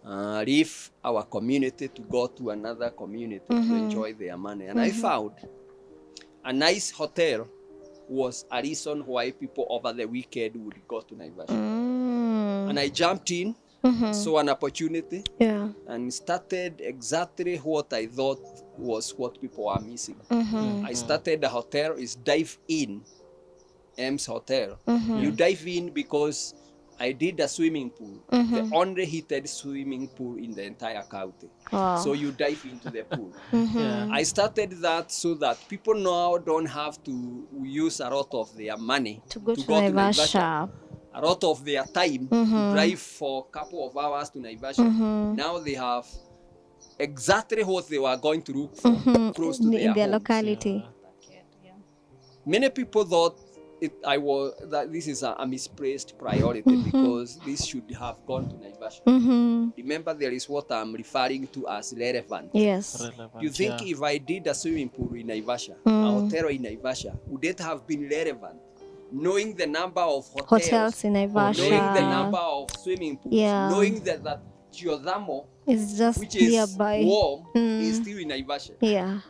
leave our community to go to another community to enjoy their money. And I found a nice hotel was a reason why people over the weekend would go to Naivasha. And I jumped in, saw an opportunity, and started exactly what I thought was what people are missing. I started the hotel, is dive in, M's Hotel. You dive in because I did a swimming pool, the only heated swimming pool in the entire county. Wow. So you dive into the pool. I started that so that people now don't have to use a lot of their money To go to Naivasha. a lot of their time to drive for a couple of hours to Naivasha. Now they have exactly what they were going to look for close to in their homes. locality. Many people thought that this is a misplaced priority because this should have gone to Naivasha. Remember, there is what I'm referring to as relevant. Yes. Relevant, You think if I did a swimming pool in Naivasha, a hotel in Naivasha, would it have been relevant? Knowing the number of Hotels in Naivasha. knowing the number of swimming pools, knowing that Geothermal, It's just which is nearby. warm, is still in Naivasha. Yeah.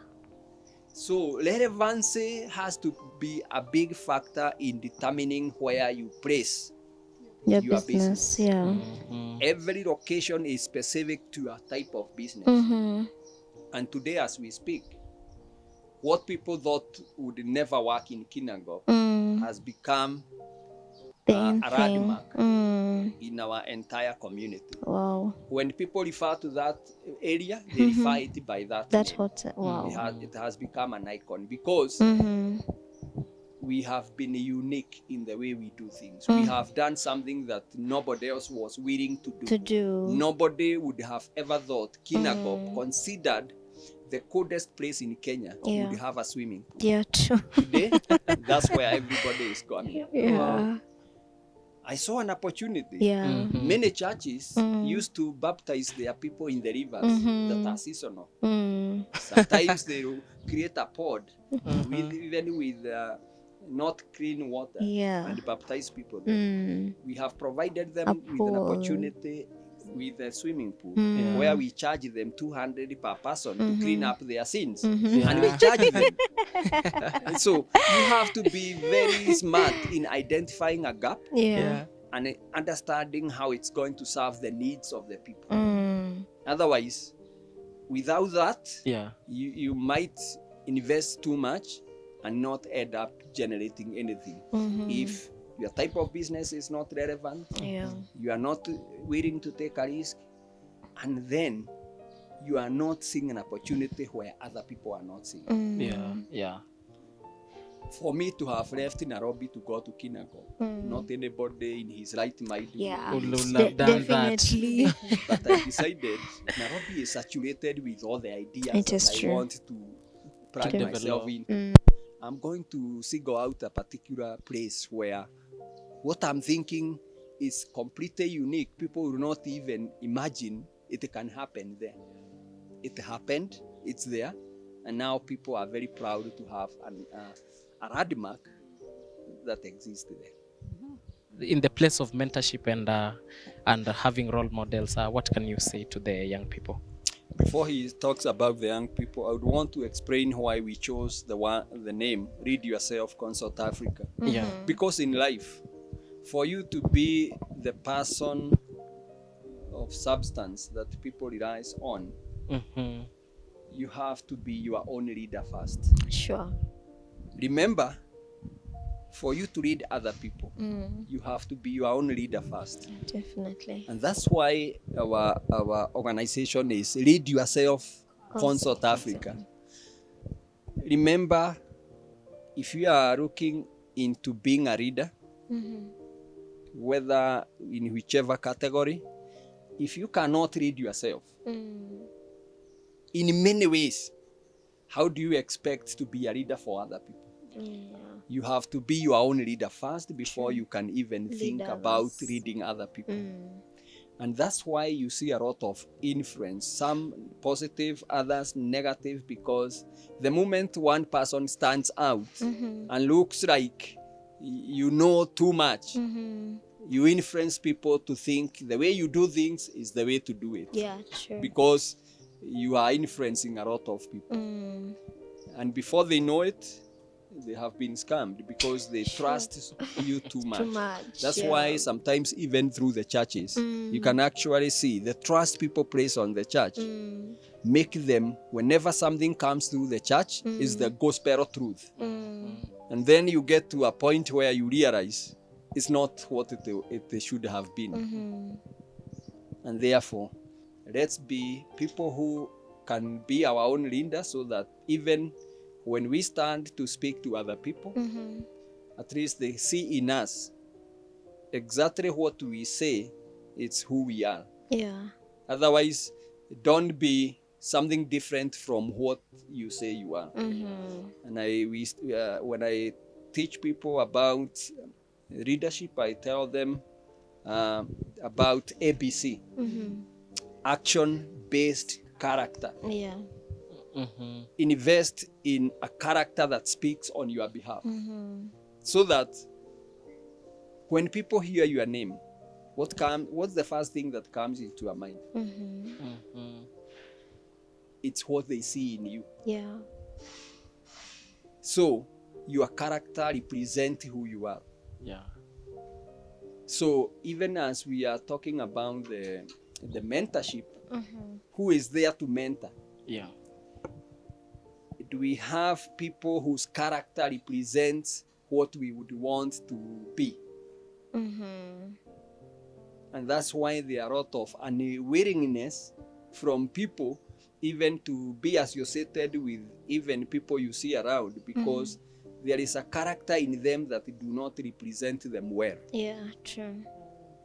So relevancy has to be a big factor in determining where you place Your your business. Yeah. Every location is specific to a type of business. And today as we speak, what people thought would never work in Kinagop has become a landmark Mm. in our entire community. Wow. When people refer to that area, they refer it by that That name. hotel. Wow. It has become an icon because we have been unique in the way we do things. We have done something that nobody else was willing to do. To do. Nobody would have ever thought Kinangop, considered the coldest place in Kenya, would have a swimming pool. Yeah, true. Today, that's where everybody is coming. Yeah. I saw an opportunity. Yeah. Many churches used to baptize their people in the rivers that are seasonal. Sometimes they will create a pod even with not clean water and baptize people there. We have provided them with an opportunity with a swimming pool where we charge them 200 per person to clean up their sins, and we charge them. So you have to be very smart in identifying a gap and understanding how it's going to serve the needs of the people. Otherwise, without that, you might invest too much and not end up generating anything. If your type of business is not relevant, you are not willing to take a risk, and then you are not seeing an opportunity where other people are not seeing. For me to have left Nairobi to go to Kinangop, not anybody in his right mind would have done Definitely. but I decided Nairobi is saturated with all the ideas It that is I true. want to plug myself in. I'm going to single out a particular place where what I'm thinking is completely unique. People will not even imagine it can happen there. It happened, it's there, and now people are very proud to have a landmark that exists there. In the place of mentorship and having role models, what can you say to the young people? Before he talks about the young people, I would want to explain why we chose the name Read Yourself Consult Africa. Because in life, for you to be the person of substance that people rely on, you have to be your own leader first. Sure. Remember, for you to lead other people, you have to be your own leader first. Definitely. And that's why our organization is Lead Yourself Consult Africa. Remember, if you are looking into being a leader, whether in whichever category, if you cannot lead yourself, in many ways, how do you expect to be a leader for other people? You have to be your own leader first before you can even think about leading other people. And that's why you see a lot of influence, some positive, others negative, because the moment one person stands out and looks like you know too much, you influence people to think the way you do things is the way to do it. Yeah, true. Because you are influencing a lot of people. And before they know it, they have been scammed because they trust you too much. That's why sometimes even through the churches, you can actually see the trust people place on the church. Make them, whenever something comes through the church, is the gospel truth. And then you get to a point where you realize it's not what it should have been. And therefore, let's be people who can be our own leaders, so that even when we stand to speak to other people, at least they see in us exactly what we say, it's who we are. Otherwise, don't be something different from what you say you are. And when I teach people about leadership, I tell them about ABC, action-based character. Invest in a character that speaks on your behalf, so that when people hear your name, what's the first thing that comes into your mind? It's what they see in you. So your character represents who you are. So even as we are talking about the mentorship, who is there to mentor? Do we have people whose character represents what we would want to be? And that's why there are a lot of unwillingness from people even to be associated with even people you see around, because there is a character in them that do not represent them well. Yeah, true.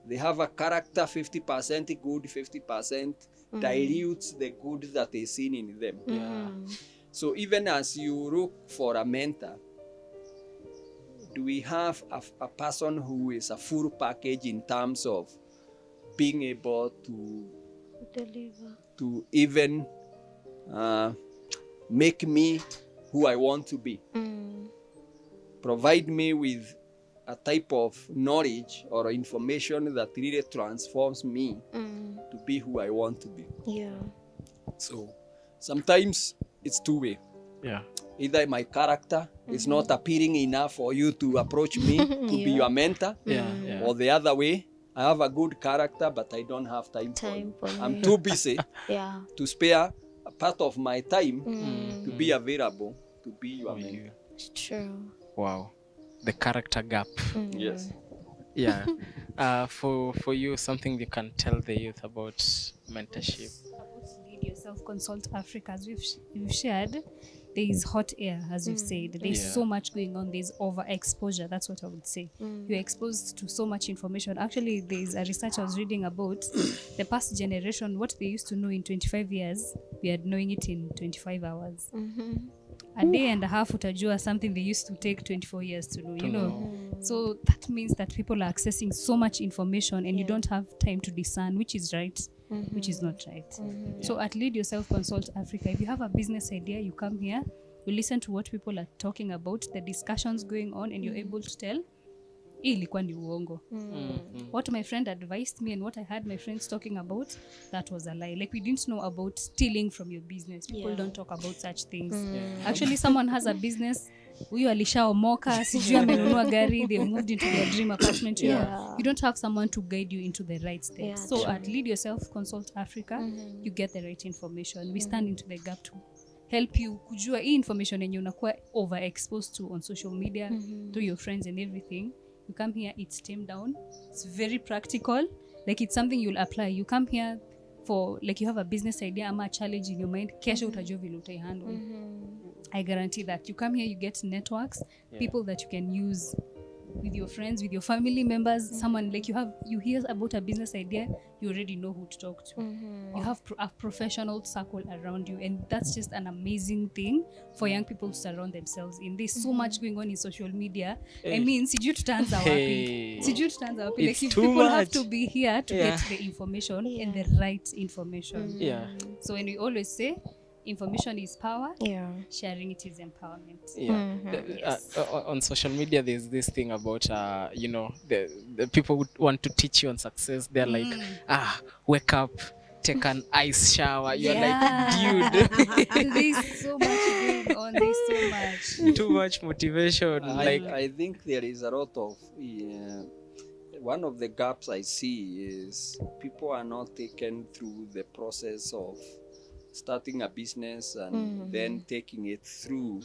They have a character 50% good, 50% dilutes the good that they see in them. So even as you look for a mentor, do we have a person who is a full package in terms of being able to Deliver. to even make me who I want to be? Provide me with a type of knowledge or information that really transforms me to be who I want to be. Yeah. So sometimes it's two-way. Yeah. Either my character is not appealing enough for you to approach me to be your mentor, Yeah. or the other way, I have a good character but I don't have time for you. For I'm me. too busy Yeah. to spare a part of my time to be available to be your mentor. It's true. Wow. The character gap. Yes. Yeah. For you, something you can tell the youth about mentorship. About Lead Yourself Consult Africa, as we've shared, there is hot air, as you've said. There's Yeah. so much going on. There's overexposure. That's what I would say. You're exposed to so much information. Actually, there's a research I was reading about the past generation. What they used to know in 25 years, we are knowing it in 25 hours. A day and a half utajua something they used to take 24 years to know, you know. So that means that people are accessing so much information and you don't have time to discern which is right, which is not right. So at Lead Yourself Consult Africa, if you have a business idea, you come here, you listen to what people are talking about, the discussions going on, and you're able to tell, hii ilikuwa ni uongo. What my friend advised me and what I heard my friends talking about, that was a lie. Like, we didn't know about stealing from your business. People don't talk about such things. Actually, someone has a business, huyu alishaomoka, sijui amenunua gari, they moved into their dream apartment. You don't have someone to guide you into the right steps. So at Lead Yourself Consult Africa, you get the right information. We stand into the gap to help you kujua hii information yenye unakuwa overexposed to on social media, to your friends and everything. You come here, it's tamed down. It's very practical. Like, it's something you'll apply. You come here for, like, you have a business idea ama a challenge in your mind. Kesho utajua vile utaihandle. I guarantee that. You come here, you get networks, people that you can use with your friends, with your family members. Someone, like, you hear about a business idea, you already know who to talk to. You have a professional circle around you, and that's just an amazing thing for young people to surround themselves in. There's so much going on in social media. I mean, sijui tutaanza wapi. Sijui tutaanza wapi. Like, It's people too have much. to be here to get the information and the right information. Yeah. So when we always say information is power, Yeah. sharing it is empowerment. Yeah. On social media, there's this thing about you know, the people who want to teach you on success. They're like, wake up, take an ice shower. You're like, dude. There's so much going on. There's so much. Too much motivation. I think there is a lot of one of the gaps I see is people are not taken through the process of starting a business and then taking it through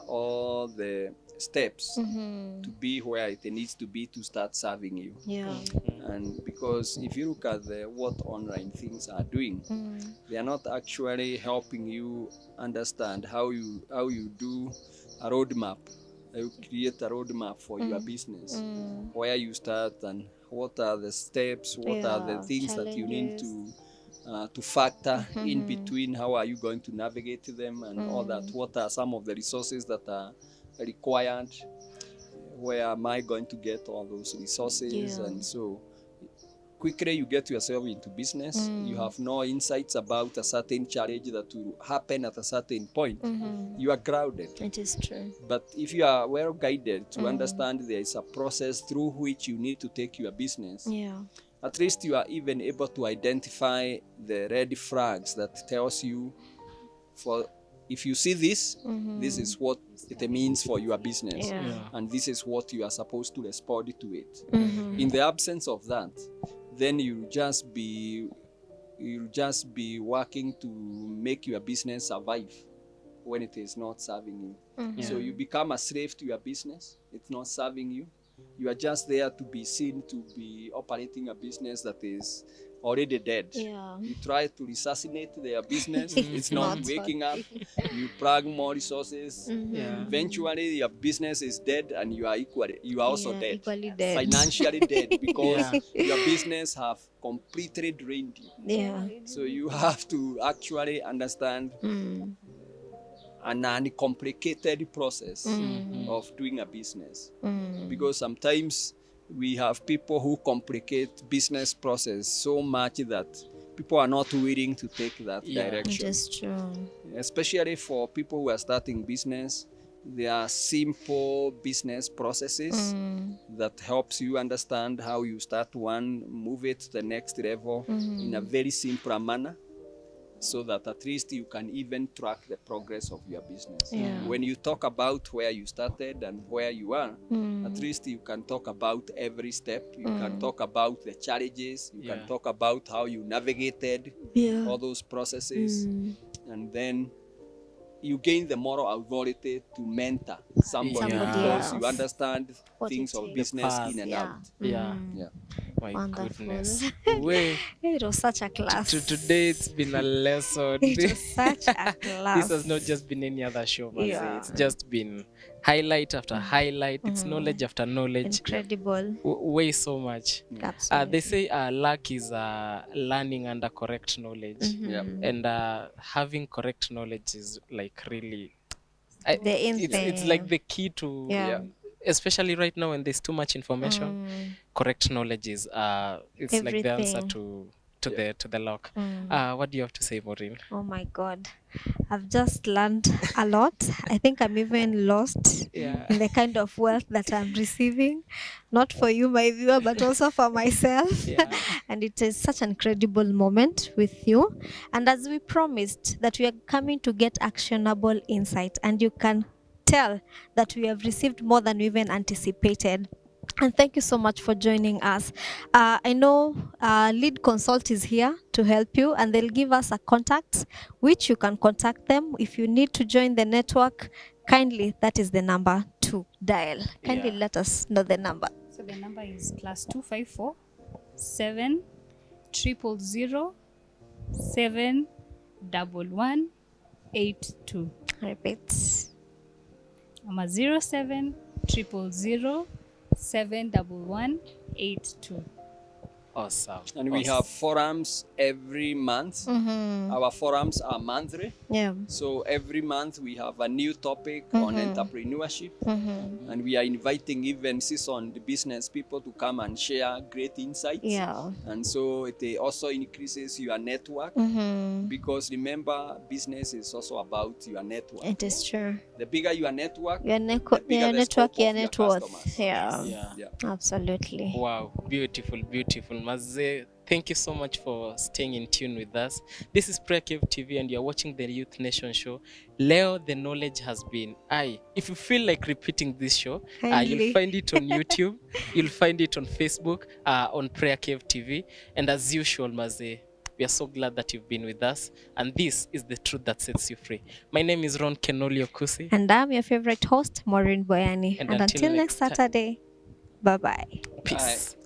all the steps to be where it needs to be to start serving you. Yeah. And because if you look at what online things are doing, they are not actually helping you understand how you do a roadmap. You create a roadmap for your business, where you start and what are the steps, what are the things that you need to factor in between, how are you going to navigate them and all that, what are some of the resources that are required, where am I going to get all those resources. And so quickly you get yourself into business, you have no insights about a certain challenge that will happen at a certain point, you are grounded. It is true. But if you are well guided to understand there is a process through which you need to take your business, at least you are even able to identify the red flags that tells you, for if you see this, this is what it means for your business, and this is what you are supposed to respond to it. In the absence of that, then you'll just be working to make your business survive when it is not serving you. So you become a slave to your business. It's not serving you. You are just there to be seen to be operating a business that is already dead. Yeah. You try to resuscitate their business. It's not Not waking up. You plug more resources. Yeah. Eventually, your business is dead, and you are also Yeah, dead. equally dead. Financially dead, because Yeah. your business have completely drained you. Yeah. So you have to actually understand an uncomplicated process of doing a business. Because sometimes we have people who complicate business process so much that people are not willing to take that direction. That's true. Especially for people who are starting business, there are simple business processes that helps you understand how you start one, move it to the next level in a very simple manner, so that at least you can even track the progress of your business. Yeah. When you talk about where you started and where you are, at least you can talk about every step. You can talk about the challenges. You can talk about how you navigated all those processes. And then you gain the moral authority to mentor somebody because you understand What things it of is. business path. in and Yeah. out. Yeah. Yeah. My Wonderful. goodness. Way. It was such a class. Today it's been a lesson. It was such a class. This has not just been any other show, Maze. Yeah. It's just been highlight after highlight. It's knowledge after knowledge. Incredible. Way so much. Absolutely. They say luck is learning under correct knowledge. Yeah. And having correct knowledge is like really... The in it's thing. like the key to... Yeah. Especially right now when there's too much information, correct knowledge is it's like the answer Everything. to the lock. What do you have to say, Maureen? Oh my God. I've just learned a lot. I think I'm even lost in the kind of wealth that I'm receiving. Not for you, my viewer, but also for myself. And it is such an incredible moment with you. And as we promised that we are coming to get actionable insight, and you can tell that we have received more than we even anticipated. And thank you so much for joining us. I know Lead Consult is here to help you, and they'll give us a contact which you can contact them if you need to join the network. Kindly, that is the number to dial. Kindly let us know the number. So the number is +254 7 000 71182. Repeat. Number 07 000 71182. Awesome. And we have forums every month. Our forums are monthly. Yeah. So every month we have a new topic on entrepreneurship. And we are inviting even seasoned business people to come and share great insights. Yeah. And so it also increases your network. Because remember, business is also about your network. It is true. The bigger your network, Your the bigger the network, scope your of net your worth. customers. Yeah. Yeah. Absolutely. Wow, beautiful, beautiful. Maze, thank you so much for staying in tune with us. This is PrayerCaveTV and you're watching the Youth Nation show. Leo, the knowledge has been... if you feel like repeating this show, you'll find it on YouTube. You'll find it on Facebook, on PrayerCaveTV. And as usual, Maze, we are so glad that you've been with us. And this is the truth that sets you free. My name is Ron Kenoli Okusi. And I'm your favorite host, Maureen Boyani. And And until next time. Saturday, bye-bye. Peace. Bye.